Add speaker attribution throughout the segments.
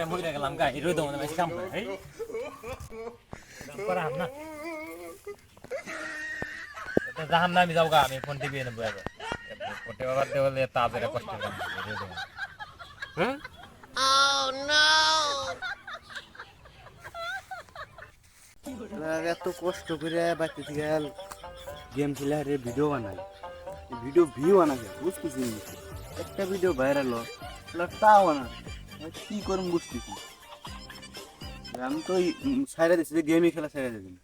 Speaker 1: করে মরে গেলাম গাই রোদ মনে বেশি কাম করে এই করা না তো জাহান নামি যাও গা আমি ফোন টিভি এনে বয়াবে ফোটে বাবার দেওয়ালে তাজের কষ্ট করে হ্যাঁ
Speaker 2: এত কষ্ট করে বাচ্চা থেকে গেম খেলে আরে ভিডিও বানাই ভিডিও ভিউ বানাবে বুঝতেছি একটা ভিডিও ভাইরাল তাও বানা কি করুন বুঝতেছি আমি তো সাইডে দিচ্ছি যে গেমই খেলা সাইডে দিন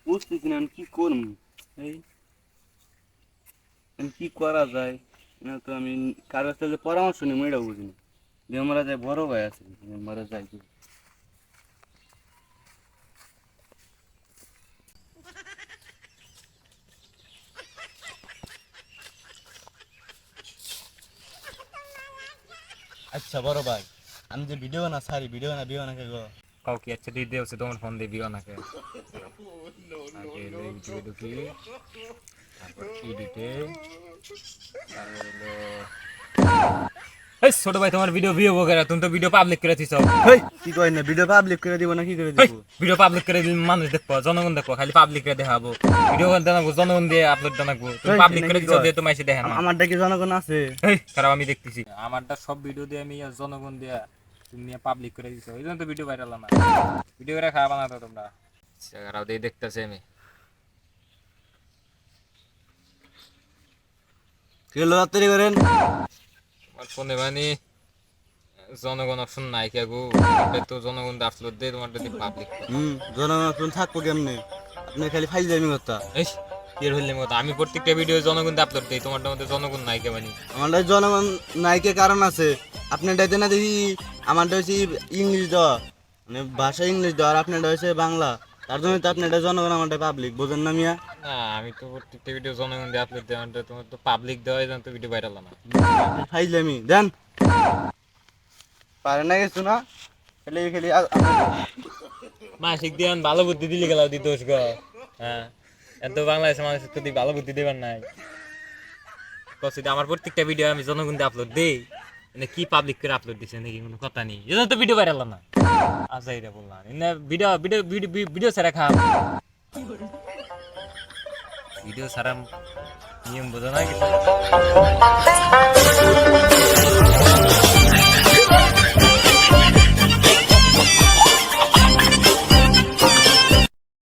Speaker 2: বুঝতেছি না আমি কি করুন এই কি করা যায় না তো আমি কার কাছ থেকে পরামর্শ নিই আমি এটাও বুঝিনি যে আমরা যাই বড় ভাই আছে আমরা যাই
Speaker 1: আচ্ছা বড় ভাই আমি যে ভিডিও না সারি ভিডিও না বিও না কে গো কাউকে আচ্ছা দিয়ে দেওছে তোমার ফোন দিয়ে বিও না কে আগে ইউটিউবে ঢুকি তারপর এডিটে এই ছোট ভাই তোমার ভিডিও ভিউ বগেরা তুমি তো ভিডিও পাবলিক করে দিছো
Speaker 2: এই কি কই না ভিডিও পাবলিক করে দিব না কি করে দিব
Speaker 1: ভিডিও পাবলিক করে দিলে মানুষ দেখবো জনগণ দেখবো খালি পাবলিক করে দেখাবো ভিডিও করে দেখাবো জনগণ দিয়ে আপলোড দেখাবো তুমি পাবলিক করে দিছো দিয়ে তুমি এসে দেখেন
Speaker 2: আমারটা কি জনগণ আছে
Speaker 1: এই খারাপ আমি দেখতেছি আমারটা সব ভিডিও দিয়ে আমি জনগণ দিয়ে তুমি নিয়ে পাবলিক করে দিছো এই জন্য তো ভিডিও ভাইরাল না ভিডিও করে খারাপ না তো তোমরা খারাপ দিয়ে দেখতেছি আমি
Speaker 2: কেলো রাত্রি করেন
Speaker 1: আমার ফোনে মানে জনগণ অপশন নাই কে গো তো জনগণ আপলোড দে তোমার যদি পাবলিক
Speaker 2: জনগণ অপশন থাকবো কেমনে আপনি খালি ফাইল যাবি কথা
Speaker 1: এই কি হইলে মত আমি প্রত্যেকটা ভিডিও জনগণ আপলোড দেই তোমারটা মধ্যে জনগণ নাই কে মানে
Speaker 2: আমারটা জনগণ নাইকে কারণ আছে আপনার ডাইতে না দেখি আমারটা হচ্ছে ইংলিশ দেওয়া মানে ভাষা ইংলিশ দেওয়া আর আপনারটা হচ্ছে বাংলা তার জন্য তো আপনারটা জনগণ আমারটা পাবলিক বোঝেন না মিয়া
Speaker 1: না আমি তো প্রত্যেকটা ভিডিও জনগণ দিয়ে আপলোড দেই আমারটা তোমার তো পাবলিক দেওয়াই জানো তো ভিডিও ভাইরাল না
Speaker 2: ফাইল আমি দেন পারে না কিছু না খেলে খেলি
Speaker 1: মাসিক দিয়ে ভালো বুদ্ধি দিলে গেলাও দি দোষ গো হ্যাঁ এত বাংলাদেশের মানুষের তো ভালো বুদ্ধি দেবার নাই কসিদি আমার প্রত্যেকটা ভিডিও আমি জনগণ দিয়ে আপলোড দেই মানে কি পাবলিক করে আপলোড দিছে নাকি কোনো কথা নেই এজন্য তো ভিডিও ভাইরাল না আচ্ছা এটা বললাম না ভিডিও ভিডিও ভিডিও ছাড়া খাম ভিডিও ছাড়া নিয়ম বোঝা না কিছু